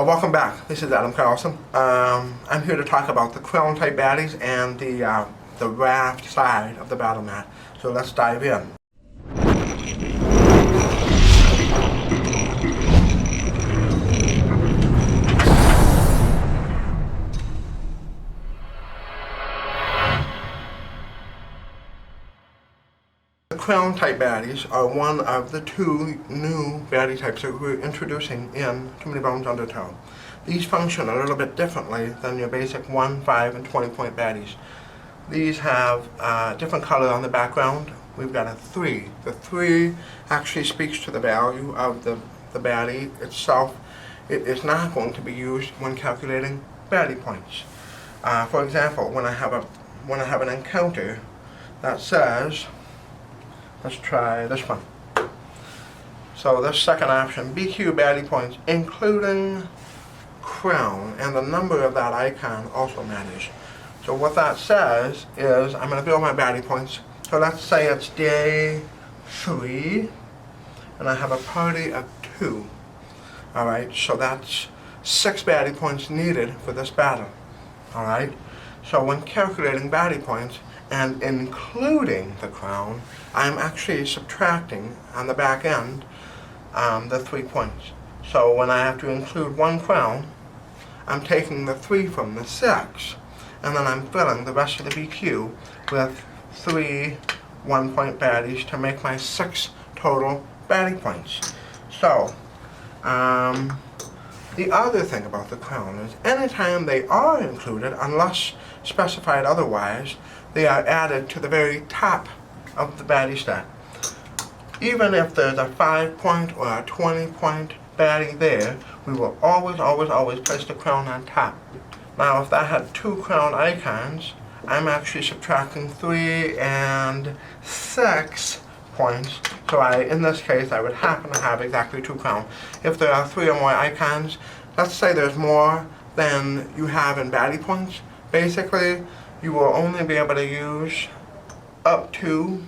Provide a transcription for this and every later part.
Welcome back. This is Adam Carlson. I'm here to talk about the Krelln type baddies and the raft side of the battle mat. So let's dive in. The Krelln type baddies are one of the two new baddie types that we're introducing in Too Many Bones Undertow. These function a little bit differently than your basic 1, 5, and 20 point baddies. These have different color on the background. We've got a 3. The 3 actually speaks to the value of the baddie itself. It is not going to be used when calculating baddie points. For example, when I have an encounter that says, let's try this one. So this second option, BQ baddie points, including Krelln, and the number of that icon also matters. So what that says is I'm going to build my baddie points. So let's say it's day 3, and I have a party of 2. Alright, so that's 6 baddie points needed for this battle. Alright, so when calculating baddie points, and including the Krelln, I'm actually subtracting on the back end the 3 points. So when I have to include 1 Krelln, I'm taking the 3 from the 6, and then I'm filling the rest of the BQ with 3 1-point baddies to make my 6 total baddie points. So the other thing about the Krelln is anytime they are included, unless specified otherwise, they are added to the very top of the baddie stack. Even if there's a 5-point or a 20-point baddie there, we will always place the Krelln on top. Now if that had 2 Krelln icons, I'm actually subtracting 3 and 6 points. So in this case, I would happen to have exactly 2 Krelln. If there are 3 or more icons, let's say there's more than you have in baddie points, basically you will only be able to use up to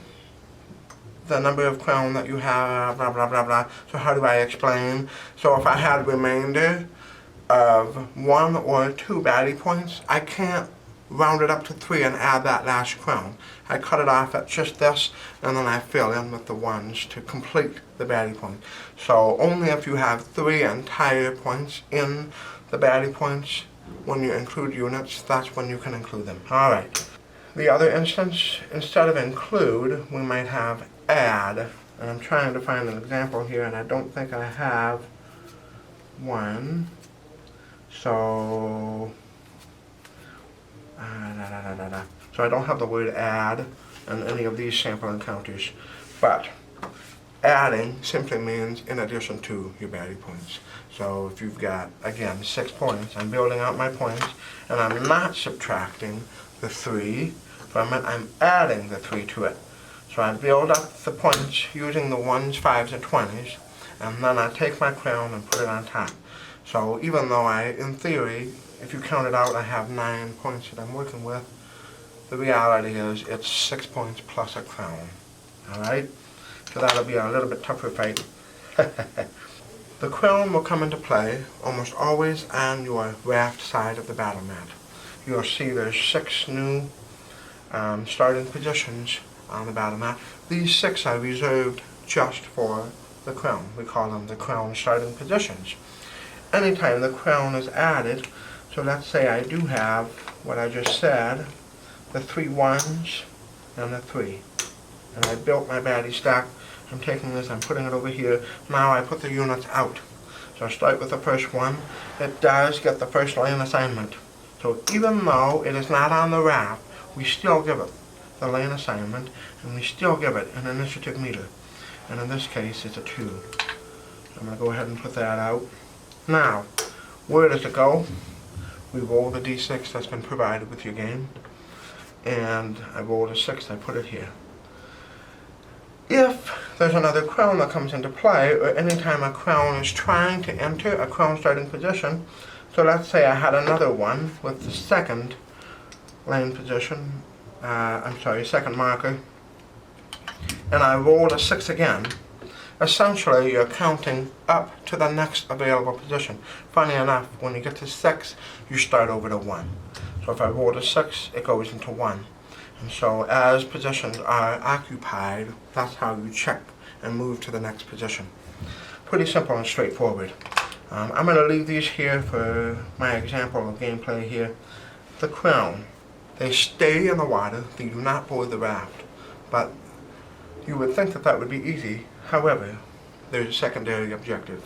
the number of Krelln that you have, blah blah blah blah. So how do I explain? So if I had a remainder of 1 or 2 baddie points, I can't round it up to 3 and add that last Krelln. I cut it off at just this, and then I fill in with the 1s to complete the baddie point. So only if you have 3 entire points in the baddie points, when you include units, that's when you can include them. Alright. The other instance, instead of include, we might have add. And I'm trying to find an example here, and I don't think I have one. So so I don't have the word add in any of these sample encounters, but adding simply means in addition to your baddie points. So if you've got, again, 6 points, I'm building out my points, and I'm not subtracting the 3 from it, I'm adding the 3 to it. So I build up the points using the 1s, 5s, and 20s, and then I take my Krelln and put it on top. So even though in theory, if you count it out, I have 9 points that I'm working with, the reality is it's 6 points plus a Krelln. Alright? So that'll be a little bit tougher fight. The Krelln will come into play almost always on your raft side of the battle mat. You'll see there's 6 new starting positions on the battle mat. These 6 are reserved just for the Krelln. We call them the Krelln starting positions. Anytime the Krelln is added, so let's say I do have what I just said, the 3 1s and the 3. And I built my baddie stack. I'm taking this, I'm putting it over here. Now I put the units out. So I start with the first one. It does get the first lane assignment. So even though it is not on the raft, we still give it the lane assignment, and we still give it an initiative meter. And in this case, it's a 2. I'm going to go ahead and put that out. Now, where does it go? We roll the d6 that's been provided with your game, and I rolled a 6, I put it here. If there's another Krelln that comes into play, or anytime a Krelln is trying to enter a Krelln starting position, so let's say I had another one with the second lane position, second marker, and I rolled a 6 again. essentially you're counting up to the next available position. Funny enough, when you get to 6, you start over to 1. So if I roll to 6, it goes into 1. And so as positions are occupied, that's how you check and move to the next position. Pretty simple and straightforward. I'm going to leave these here for my example of gameplay here. The Krelln, they stay in the water, they do not board the raft. But you would think that that would be easy. However, there's a secondary objective.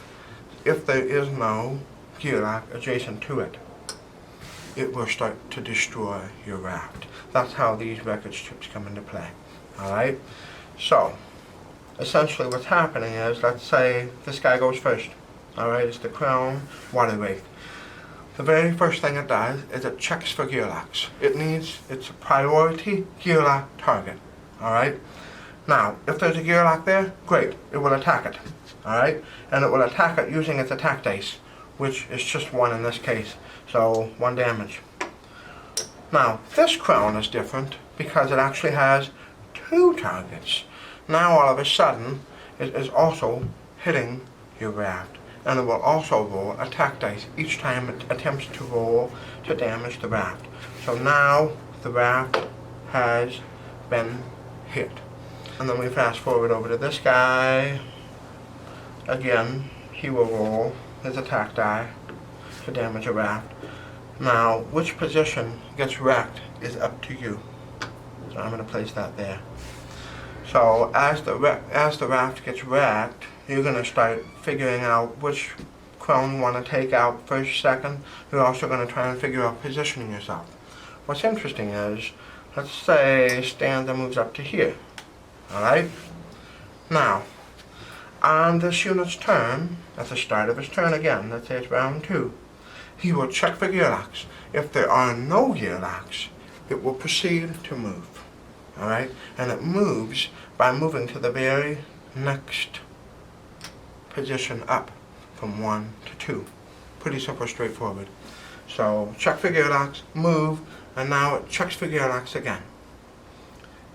If there is no gear lock adjacent to it, it will start to destroy your raft. That's how these wreckage chips come into play. Alright? So, essentially what's happening is, let's say this guy goes first. Alright, it's the Krelln Water Wraith. The very first thing it does is it checks for gear locks. It's a priority gear lock target. Alright? Now, if there's a gear lock there, great, it will attack it. Alright? And it will attack it using its attack dice, which is just 1 in this case. So, 1 damage. Now, this Krelln is different because it actually has 2 targets. Now, all of a sudden, it is also hitting your raft. And it will also roll attack dice each time it attempts to roll to damage the raft. So now, the raft has been hit. And then we fast forward over to this guy. Again, he will roll his attack die to damage a raft. Now, which position gets wrecked is up to you. So I'm going to place that there. So as the raft gets wrecked, you're going to start figuring out which Krelln you want to take out first, second. You're also going to try and figure out positioning yourself. What's interesting is, let's say Stanza moves up to here. Alright? Now, on this unit's turn, at the start of his turn again, let's say it's round 2, he will check for gear locks. If there are no gear locks, it will proceed to move. Alright? And it moves by moving to the very next position up from 1 to 2. Pretty simple, straightforward. So, check for gear locks, move, and now it checks for gear locks again.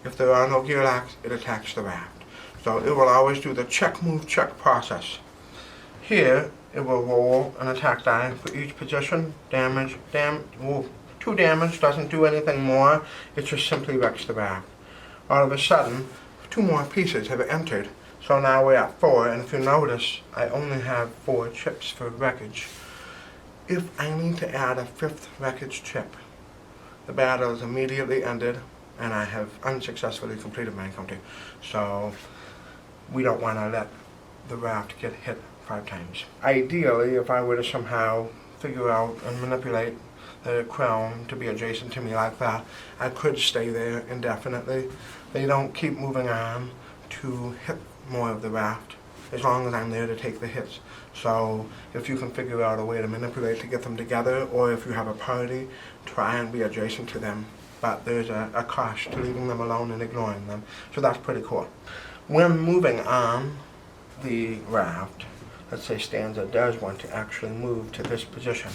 If there are no gear locks, it attacks the raft. So it will always do the check, move, check process. Here, it will roll an attack die for each position. 2 damage, doesn't do anything more. It just simply wrecks the raft. All of a sudden, 2 more pieces have entered. So now we're at 4, and if you notice, I only have 4 chips for wreckage. If I need to add a 5th wreckage chip, the battle is immediately ended, and I have unsuccessfully completed my encounter. So we don't want to let the raft get hit 5 times. Ideally, if I were to somehow figure out and manipulate the Krelln to be adjacent to me like that, I could stay there indefinitely. They don't keep moving on to hit more of the raft as long as I'm there to take the hits. So if you can figure out a way to manipulate to get them together, or if you have a party, try and be adjacent to them. But there's a cost to leaving them alone and ignoring them. So that's pretty cool. When moving on the raft, let's say Stanza does want to actually move to this position.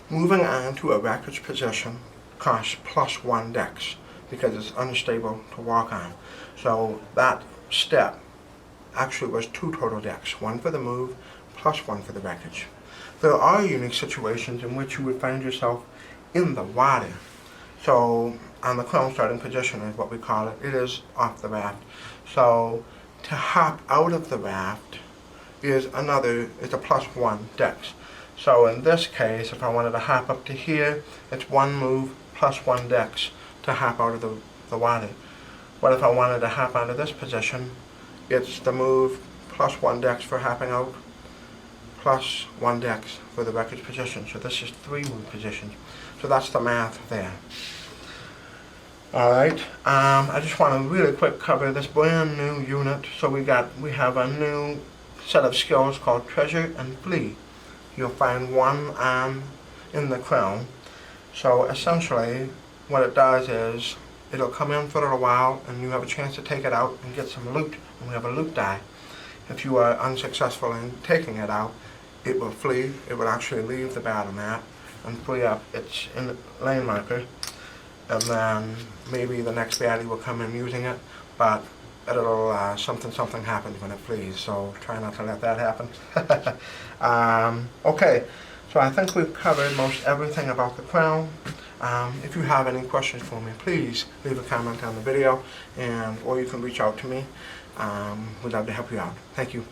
Moving on to a wreckage position costs +1 dex because it's unstable to walk on. So that step actually was 2 total dex, 1 for the move +1 for the wreckage. There are unique situations in which you would find yourself in the water. So on the Krelln starting position is what we call it. It is off the raft. So to hop out of the raft is a +1 dex. So in this case, if I wanted to hop up to here, it's 1 move +1 dex to hop out of the water. But if I wanted to hop onto this position, it's the move +1 dex for hopping out, +1 dex for the wreckage position. So this is 3 move positions. So that's the math there. Alright, I just want to really quick cover this brand new unit. So we have a new set of skills called Treasure and Flee. You'll find one in the Krelln. So essentially, what it does is, it'll come in for a little while, and you have a chance to take it out and get some loot, and we have a loot die. If you are unsuccessful in taking it out, it will flee. It will actually leave the battle map and free up its lane marker, and then maybe the next baddie will come in using it, but something happens when it flees, so try not to let that happen. Okay, so I think we've covered most everything about the Krelln. If you have any questions for me, please leave a comment on the video, or you can reach out to me. We'd love to help you out. Thank you.